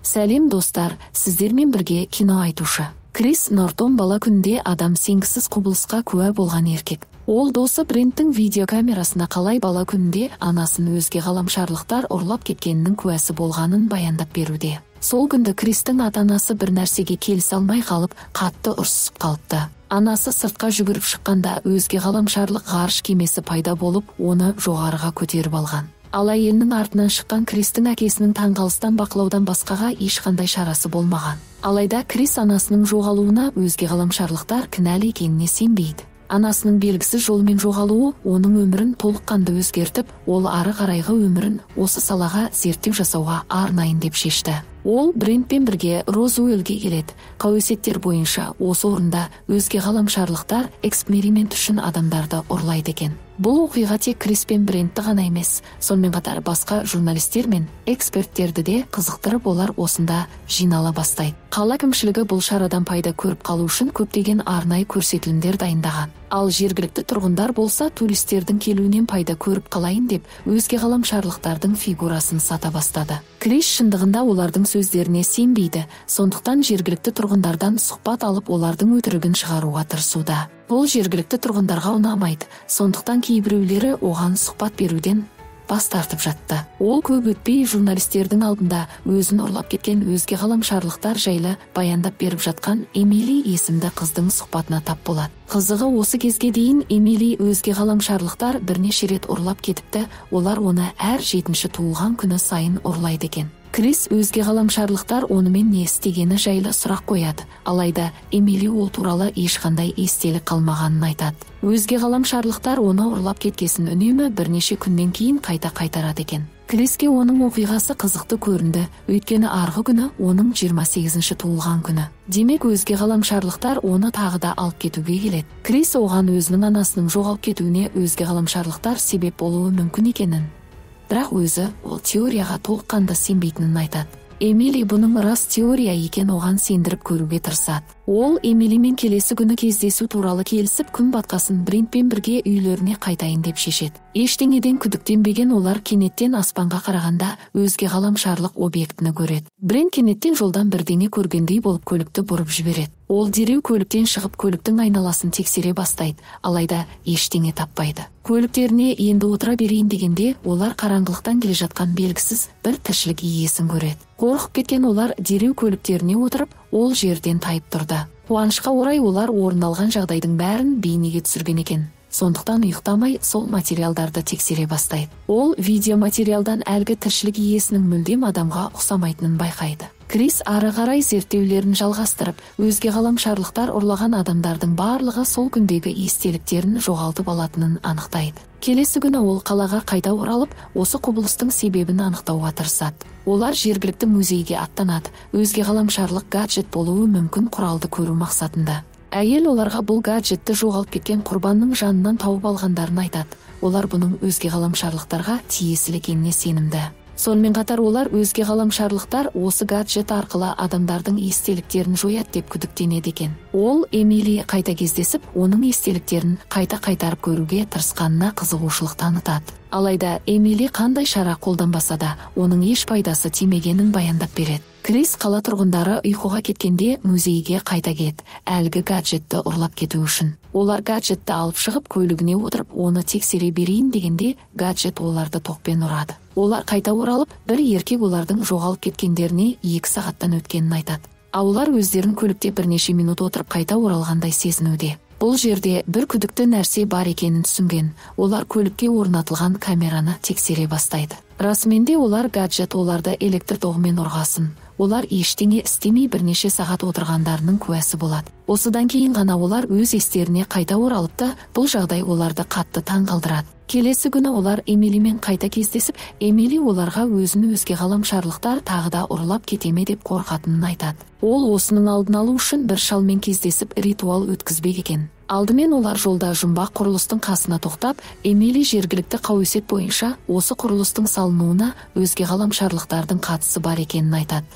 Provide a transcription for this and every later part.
Сәлем достар, сіздермен бірге кино айтушы. Крис Нортон бала күнде адам сенгісіз құбылысқа куә болған еркек. Ол досы Бренттің видеокамерасына қалай бала күнде анасын өзге ғаламшарлықтар ұрлап кеткенінің куәсі болғанын баяндап беруде. Сол күнді Кристің ата-анасы бір нәрсеге келісе алмай қалып, қатты ұрсысып қалыпты. Анасы сыртқа жүгіріп шыққанда өзге ғаламшарлық ғарыш кемесі пайда болып, оны жоғарыға көтеріп алған. Ал әйелінің артынан шыққан Кристің әкесінің таңғалыстан бақылаудан басқаға ешқандай шарасы болмаған. Алайда Крис анасының жоғалуына өзге ғаламшарлықтар кінәлі екеніне сенбейді. Анасының белгісіз жолмен жоғалуы оның өмірін толыққанды өзгертіп, ол ары қарайғы өмірін осы салаға зерттеу жасауға арнайын деп шешті. Ол Брентпен бірге Розуэллге келеді. Қауесеттер бойынша осы орында өзге ғаламшарлықтар эксперимент үшін адамдарды ұрлайды екен. Бұл оқиға тек Крис пен Брентті ғана емес, сонымен қатар басқа журналистер мен эксперттерді де қызықтырып, олар осында жинала бастайды. Қала әкімшілігі бұл шарадан пайда көріп қалу үшін көптеген арнайы көрсетілімдер дайындаған. Ал жергілікті тұрғындар болса, туристердің келуінен пайда көріп қалайын деп, өзге ғаламшарлықтардың фигурасын сата бастады. Крис шындығында олардың сөздеріне сенбейді, сондықтан жергілікті тұрғындардан сұхбат алып, олардың өтірігін шығаруға тырысуда. Бұл жергілікті тұрғындарға ұнамайды, сондықтан кейбіреулері оған сұхбат беруден бас тартып жатты. Ол көп өтпей журналистердің алдында өзін ұрлап кеткен өзге ғаламшарлықтар жайлы баяндап беріп жатқан Эмили есімді қыздың сұхбатына тап болады. Қызығы, осы кезге дейін Эмили өзге ғаламшарлықтар бірнеше рет ұрлап кетіпті, олар оны әр 7-ші туылған күні сайын ұрлайды екен. Крис өзге ғаламшарлықтар онымен не істегені жайлы сұрақ қояды, алайда Эмили ол туралы ешқандай естелік қалмағанын айтады. Өзге ғаламшарлықтар оны ұрлап кеткесін үнемі бірнеше күннен кейін қайта қайтарады екен. Криске оның оқиғасы қызықты көрінді, өйткені арғы күні оның 28-ші туылған күні. Демек, өзге ғаламшарлықтар оны тағы да алып кетуге келеді. Крис оған өзінің анасының жоғалып кетуіне өзге ғаламшарлықтар себеп болуы мүмкін екенін, бірақ өзі ол теорияға толыққанды сенбейтінін айтады. Эмили бұның рас теория екен оған сендіріп көруге тырысады. Ол Эмилимен келесі күні кездесу туралы келісіп, күн батқасын Брентпен бірге үйлеріне қайтайын деп шешеді. Ештеңеден күдіктенбеген олар кенеттен аспанға қарағанда өзге ғаламшарлық объектіні көреді. Брент кенеттен жолдан бірдеңе көргендей болып көлікті бұрып жібереді. Ол дереу көліктен шығып көліктің айналасын тексере бастайды, алайда ештеңе таппайды. Көліктеріне енді отыра берейін дегенде, олар қараңғылықтан келе жатқан белгісіз бір тіршілік иесін көреді. Қорқып кеткен олар дереу көліктеріне отырып, ол жерден тайып тұрды. Қуанышқа орай олар орын алған жағдайдың бәрін бейнеге түсірген екен. Сондықтан ұйықтамай сол материалдарды тексере бастайды. Ол видеоматериалдан әлгі тіршілік иесінің мүлдем адамға ұқсамайтынын байқайды. Крис ары қарай зерттеулерін жалғастырып, өзге ғаламшарлықтар ұрлаған адамдардың барлығы сол күндегі естеліктерін жоғалтып алатынын анықтайды. Келесі күні ол қалаға қайта оралып, осы құбылыстың себебін анықтауға тырысады. Олар жергілікті музейге аттанады, өзге ғаламшарлық гаджет болуы мүмкін құралды көру мақсатында. Әйел оларға бұл гаджетті жоғалып кеткен құрбанның жанынан тауып алғандарын айтады. Олар бұның өзге ғаламшарлықтарға тиесілі екеніне сенімді. Сонымен қатар олар өзге ғаламшарлықтар осы гаджет арқылы адамдардың естеліктерін жояды деп күдіктенеді екен. Ол Эмили қайта кездесіп, оның естеліктерін қайта қайтарып көруге тырысқанына қызығушылық танытады. Алайда Эмили қандай шара қолданбаса да, оның еш пайдасы тимегенін баяндап береді. Крис қала тұрғындары ұйқыға кеткенде музейге қайта келеді, әлгі гаджетті ұрлап кету үшін. Олар гаджетті алып шығып көлігіне отырып, оны тексере берейін дегенде, гаджет оларды тоқпен ұрады. Олар қайта оралып, бір еркек олардың жоғалып кеткендеріне 2 сағаттан өткенін айтады. Олар өздерін көлікте бірнеше минут отырып қайта оралғандай сезінуде. Бұл жерде бір күдікті нәрсе бар екенін түсінген. Олар көлікке орнатылған камераны тексере бастайды. Расымен де олар гаджет оларды электр тоғымен ұрғасын. Олар ештеңе істемей бірнеше сағат отырғандарының куәсі болады. Осыдан кейін ғана олар өз естеріне қайта оралыпты, бұл жағдай оларды қатты таңғалдырады. Келесі күні олар Эмилимен қайта кездесіп, Эмили оларға өзін өзге ғаламшарлықтар тағы да ұрлап кетеме деп қорқатынын айтады. Ол осының алдын алу үшін бір шалмен кездесіп ритуал өткізбек екен. Алдымен олар жолда жұмбақ құрылыстың қасына тоқтап, Эмили жергілікті қауесет бойынша осы құрылыстың салынуына өзге ғаламшарлықтардың қатысы бар екенін айтады.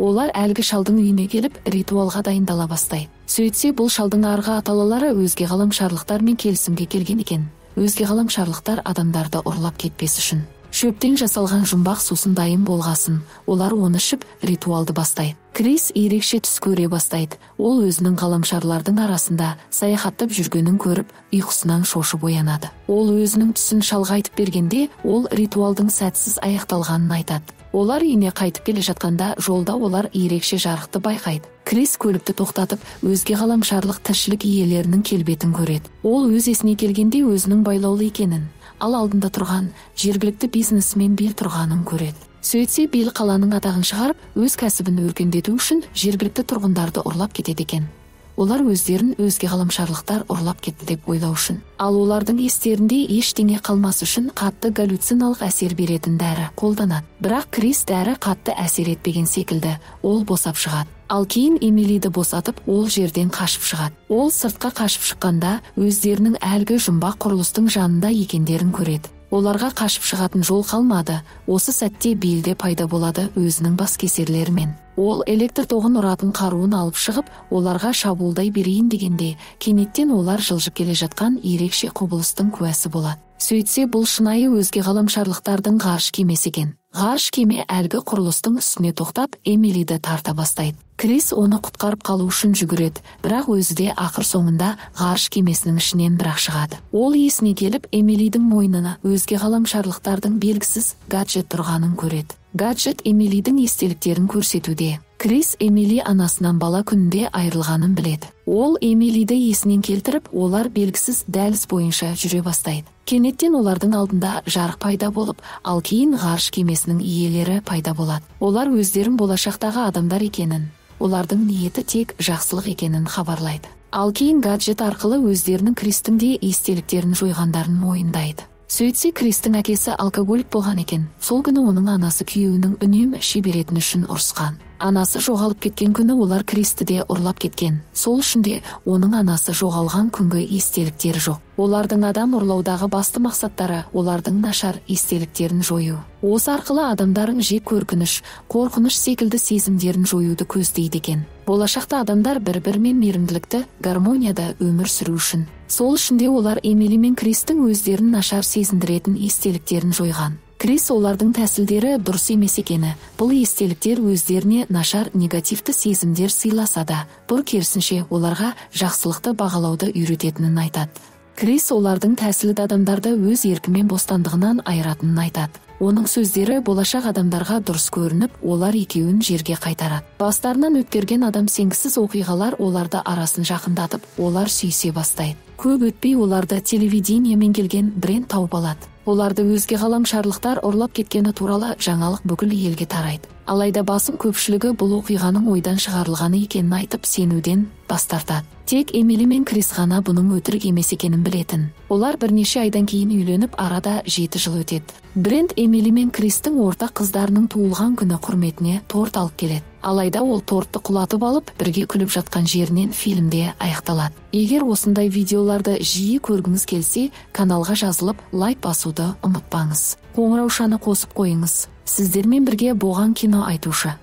Олар әлгі шалдың үйіне келіп, ритуалға дайындала бастайды. Сөйтсе, бұл шалдың арғы аталылары өзге ғаламшарлықтармен келісімге келген екен. Өзге ғаламшарлықтар адамдарды ұрлап кетпес үшін. Шөптен жасалған жұмбақ сусын дайын болғасын, олар оны ішіп ритуалды бастайды. Крис ерекше түс көре бастайды. Ол өзінің ғаламшарлардың арасында саяхаттап жүргенін көріп, ұйқысынан шошып оянады. Ол өзінің түсін шалға айтып бергенде, ол ритуалдың сәтсіз аяқталғанын айтады. Олар үйіне қайтып келе жатқанда, жолда олар ерекше жарықты байқайды. Крис көлікті тоқтатып, өзге ғаламшарлық тіршілік иелерінің келбетін көреді. Ол өз есіне келгенде өзінің байлаулы екенін, ал алдында тұрған жергілікті бизнесмен Билл тұрғанын көреді. Сөйтсе Билл қаланың атағын шығарып, өз кәсібін өркендету үшін жергілікті тұрғындарды ұрлап кетеді екен. Олар өздерін өзге ғаламшарлықтар ұрлап кетті деп ойлау үшін. Ал олардың естерінде ештеңе қалмас үшін қатты галлюциналық әсер беретін дәрі қолданады. Бірақ Крис дәрі қатты әсер етпеген секілді, ол босап шығады. Ал кейін Эмилиді босатып, ол жерден қашып шығады. Ол сыртқа қашып шыққанда, өздерінің әлгі жұмбақ құрылыстың жанында екендерін көреді. Оларға қашып шығатын жол қалмады. Осы сәтте Биллде пайда болады өзінің баскесерлерімен. Ол электр тоғын ұратын қаруын алып шығып, оларға шабуылдай берейін дегенде, кенеттен олар жылжып келе жатқан ерекше құбылыстың куәсі болады. Сөйтсе, бұл шынайы өзге ғаламшарлықтардың ғарыш кемесі екен. Ғарыш кеме әлгі құрылыстың үстіне тоқтап, Эмилиді тарта бастайды. Крис оны құтқарып қалу үшін жүгіреді, бірақ өзі де ақыр соңында ғарыш кемесінің ішінен бірақ шығады. Ол есіне келіп, Эмилидің мойнына өзге ғаламшарлықтардың белгісіз гаджет тұрғанын көреді. Гаджет Эмилидің естеліктерін көрсетуде. Крис Эмили анасынан бала күнінде айырылғанын біледі. Ол Эмилиді есінен келтіріп, олар белгісіз дәліз бойынша жүре бастайды. Кенеттен олардың алдында жарық пайда болып, ал кейін ғарыш кемесінің иелері пайда болады. Олар өздерін болашақтағы адамдар екенін, олардың ниеті тек жақсылық екенін хабарлайды. Ал кейін гаджет арқылы өздерінің Кристің де естеліктерін жойғандарын мойындайды. Сөйтсе, Кристің әкесі алкоголик болған екен. Сол күні оның анасы күйеуінің үнемі іше беретіні үшін ұрысқан. Анасы жоғалып кеткен күні олар Кристі де ұрлап кеткен. Сол үшін де оның анасы жоғалған күнгі естеліктері жоқ. Олардың адам ұрлаудағы басты мақсаттары олардың нашар естеліктерін жою. Осы арқылы адамдардың жек көркініш, қорқыныш секілді сезімдерін жоюды көздейді екен. Болашақта адамдар бір-бірімен мейірімділікті, гармонияда өмір сүру үшін. Сол үшін де олар Эмили мен Кристің өздерін нашар сезіндіретін естеліктерін жойған. Крис олардың тәсілдері дұрыс емес екені, бұл естеліктер өздеріне нашар негативті сезімдер сыйласа да, бұл керісінше оларға жақсылықты бағалауды үйрететінін айтады. Крис олардың тәсілі адамдарды өз еркімен бостандығынан айыратынын айтады. Оның сөздері болашақ адамдарға дұрыс көрініп, олар екеуін жерге қайтарады. Бастарынан өткерген адам сенгісіз оқиғалар оларды арасын жақындатып, олар сүйісе бастайды. Көп өтпей оларды телевидениемен келген Брент тауып алады. Оларды өзге ғаламшарлықтар ұрлап кеткені туралы жаңалық бүкіл елге тарайды. Алайда басым көпшілігі бұл оқиғаның ойдан шығарылғаны екенін айтып, сенуден бас тартады. Тек Эмили мен Крис ғана бұның өтірік емес екенін білетін. Олар бірнеше айдан кейін үйленіп, арада 7 жыл өтеді. Брент Эмили мен Кристің ортақ қыздарының туылған күні құрметіне торт алып келеді. Алайда ол тортты құлатып алып, бірге күліп жатқан жерінен фильмде аяқталады. Егер осындай видеоларды жиі көргіңіз келсе, каналға жазылып, лайк басуды ұмытпаңыз. Қоңыраушаны қосып қойыңыз. Сіздермен бірге болған кино айтушы.